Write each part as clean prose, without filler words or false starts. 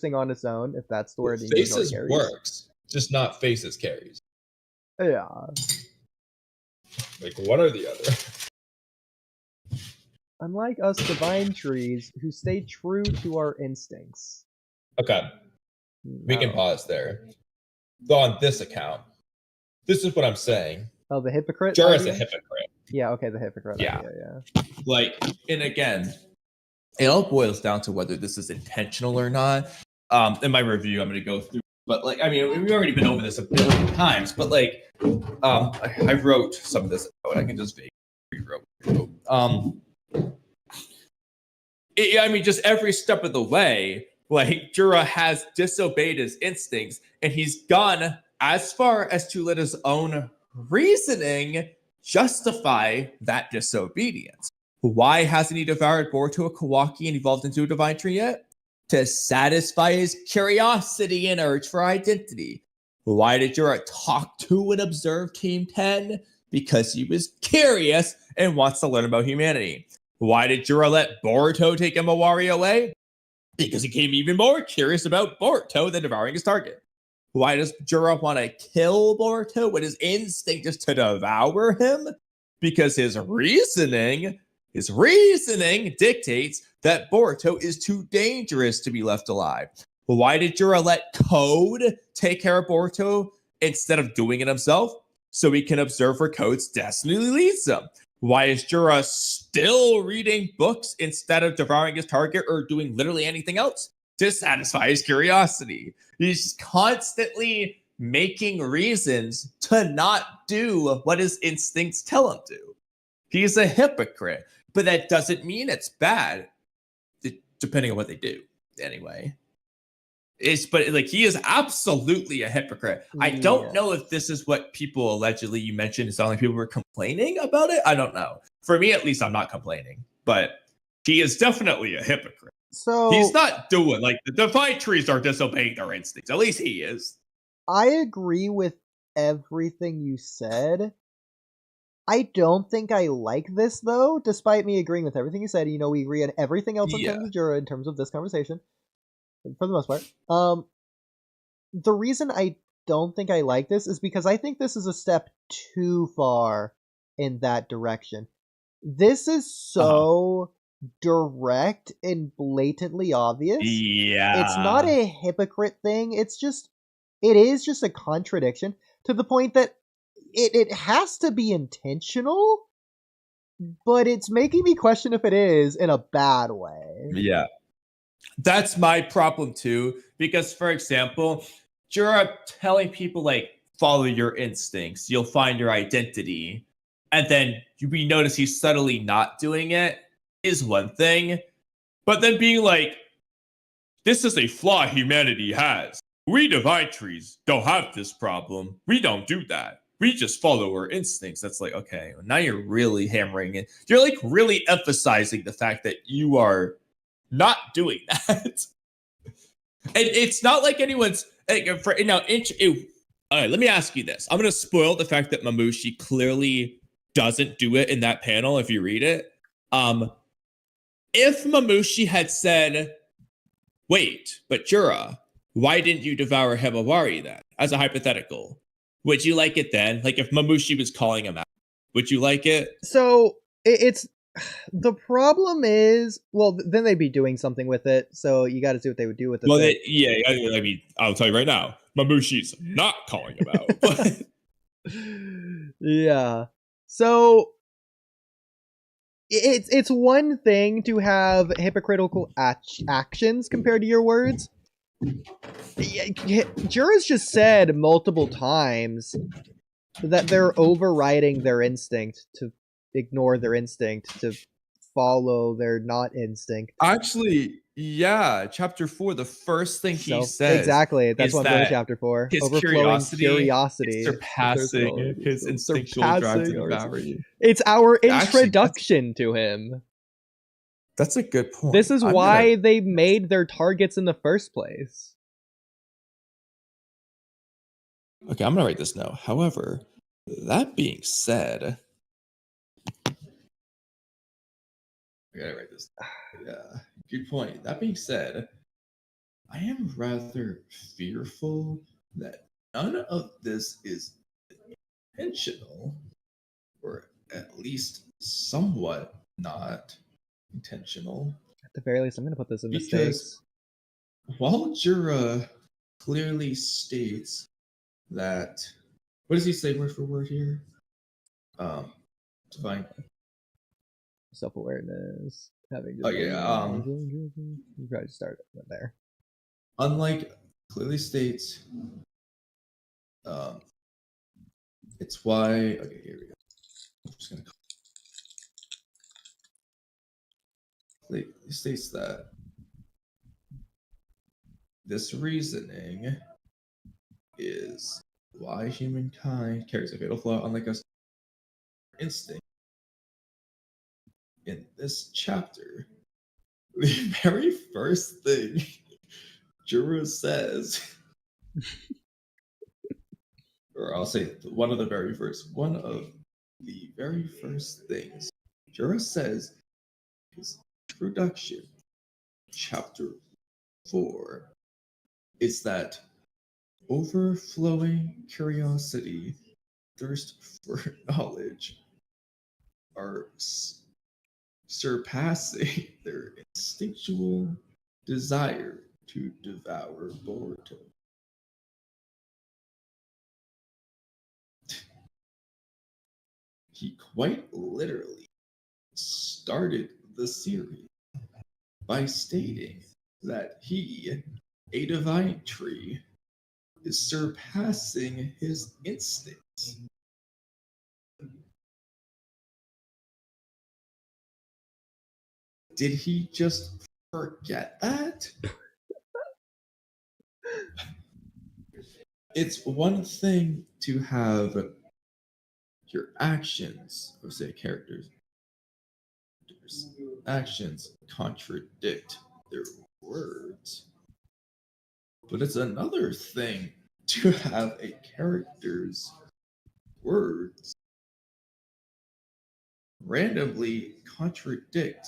on its own, if that's the word. Faces works, just not faces carries. Yeah. Like one or the other. Unlike us divine trees who stay true to our instincts. Okay. We can pause there. So on this account, this is what I'm saying. Oh, the hypocrite? Jura is a hypocrite. Yeah, okay, the hypocrite idea, yeah. Like, and again, it all boils down to whether this is intentional or not. In my review, I'm going to go through, but like, I mean, we've already been over this a billion times, but like, I wrote some of this out. I can just rewrote. I mean, just every step of the way, like Jura has disobeyed his instincts, and he's gone as far as to let his own reasoning justify that disobedience. Why hasn't he devoured Boruto, a Kawaki, and evolved into a divine tree yet? To satisfy his curiosity and urge for identity. Why did Jura talk to and observe Team 10? Because he was curious and wants to learn about humanity. Why did Jura let Boruto take Imawari away? Because he became even more curious about Boruto than devouring his target. Why does Jura want to kill Boruto when his instinct is to devour him? Because his reasoning dictates that Boruto is too dangerous to be left alive. Why did Jura let Code take care of Boruto instead of doing it himself? So he can observe where Code's destiny leads him. Why is Jura still reading books instead of devouring his target or doing literally anything else? To satisfy his curiosity. He's constantly making reasons to not do what his instincts tell him to. He's a hypocrite, but that doesn't mean it's bad, depending on what they do. Anyway, but like he is absolutely a hypocrite. Yeah. I don't know if this is what people allegedly you mentioned. It sounded like people were complaining about it. I don't know. For me, at least, I'm not complaining, but he is definitely a hypocrite. So he's not doing like the divine trees are disobeying their instincts. At least he is. I agree with everything you said. I don't think I like this though, despite me agreeing with everything you said. You know, we agree on everything else in terms of Jura in terms of this conversation, for the most part. The reason I don't think I like this is because I think this is a step too far in that direction. This is so direct and blatantly obvious. Yeah. It's not a hypocrite thing. It is just a contradiction to the point that it has to be intentional, but it's making me question if it is in a bad way. Yeah. That's my problem too, because for example, Jura telling people like follow your instincts, you'll find your identity, and then we notice he's subtly not doing it is one thing, but then being like, this is a flaw humanity has. We divine trees don't have this problem. We don't do that. We just follow our instincts. That's like, okay, now you're really hammering it. You're like really emphasizing the fact that you are not doing that. And it's not like anyone's like, all right, let me ask you this. I'm going to spoil the fact that Mamushi clearly doesn't do it in that panel if you read it. If Mamushi had said, wait, but Jura, why didn't you devour Himawari then? As a hypothetical, would you like it then? Like if Mamushi was calling him out, would you like it? So it's the problem is, well, then they'd be doing something with it. So you got to see what they would do with it. Well, I mean, I'll tell you right now, Mamushi's not calling him out. But... yeah. So it's one thing to have hypocritical actions compared to your words. Jura's just said multiple times that they're overriding their instinct to ignore their instinct to follow their not instinct. Actually, yeah, chapter 4, the first thing he says exactly, that's what I'm doing. Chapter 4, his curiosity surpassing his instinctual drive to devour you. It's our introduction to him. That's a good point. This is why they made their targets in the first place. Okay, I'm gonna write this now. However, that being said, I gotta write this. Yeah, good point. That being said, I am rather fearful that none of this is intentional, or at least somewhat not intentional. At the very least, I'm gonna put this in Because mistakes. while Jura clearly states that, what does he say word for word here? Divine. Self-awareness, having Oh yeah. you probably start there. Unlike clearly states, it's why. Okay, here we go. I'm just gonna. It states that this reasoning is why humankind carries a fatal flaw, unlike us instinct. In this chapter, the very first thing Jura says, or I'll say one of the very first things Jura says is introduction, chapter 4, is that overflowing curiosity, thirst for knowledge are surpassing their instinctual desire to devour Boruto. He quite literally started the series by stating that he, a divine tree, is surpassing his instincts. Did he just forget that? It's one thing to have your actions, or say characters, actions contradict their words. But it's another thing to have a character's words randomly contradict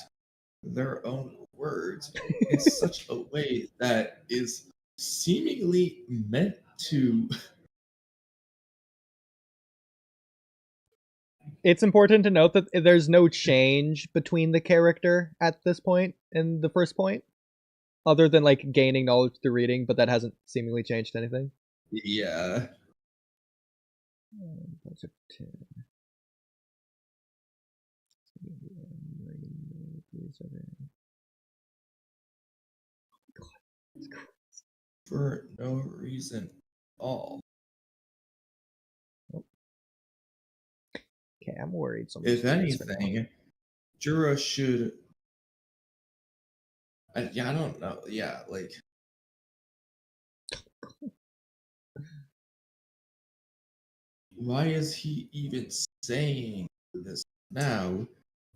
their own words in such a way that is seemingly meant to. It's important to note that there's no change between the character at this point in the first point, other than like gaining knowledge through reading, but that hasn't seemingly changed anything. Yeah. That's a 10. For no reason at all. Okay, I'm worried. If anything, Jura should. I don't know. Yeah, like. Why is he even saying this now,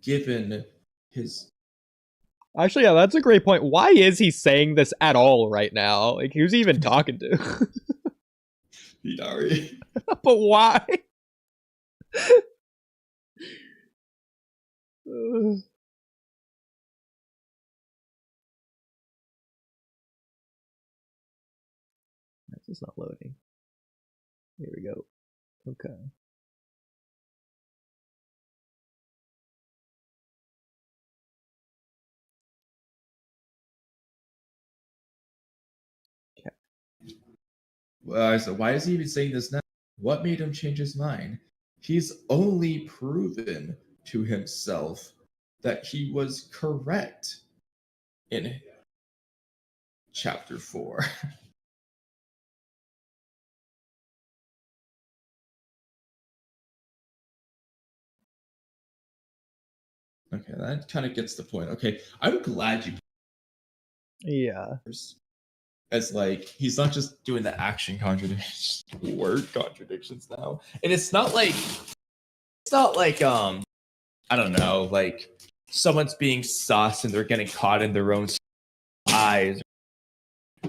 given his. Actually, yeah, that's a great point. Why is he saying this at all right now? Like, who's he even talking to? Hidari. But why? That's just not loading. Here we go. Okay. Well, I said, why is he even saying this now? What made him change his mind? He's only proven to himself that he was correct in chapter 4. Okay, that kind of gets the point. Okay, I'm glad you. Yeah. As like he's not just doing the action contradictions, word contradictions now, and it's not like I don't know, like someone's being sus and they're getting caught in their own eyes.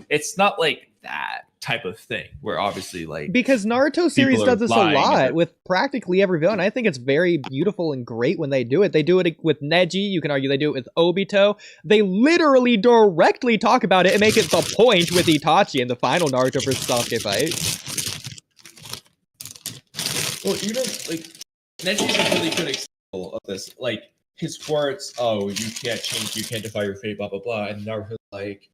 It's not like that. type of thing, where obviously like because Naruto series people are does this a lying lot about- with practically every villain. I think it's very beautiful and great when they do it. They do it with Neji. You can argue they do it with Obito. They literally directly talk about it and make it the point with Itachi in the final Naruto vs Sasuke fight. Well, even like Neji's a really good example of this. Like his words, "Oh, you can't change, you can't defy your fate," blah blah blah, and Naruto's like,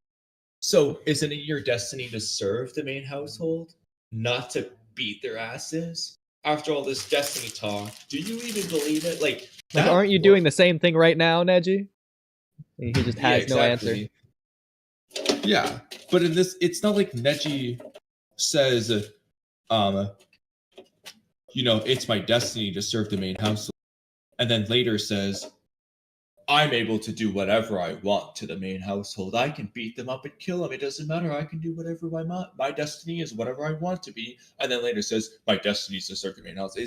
"So isn't it your destiny to serve the main household, not to beat their asses?" After all this destiny talk, do you even believe it? Like aren't you doing the same thing right now, Neji? He just has no answer. Yeah, but in this, it's not like Neji says, it's my destiny to serve the main household, and then later says, I'm able to do whatever I want to the main household. I can beat them up and kill them. It doesn't matter. I can do whatever I want. My destiny is whatever I want to be. And then later says, my destiny is to serve the main household.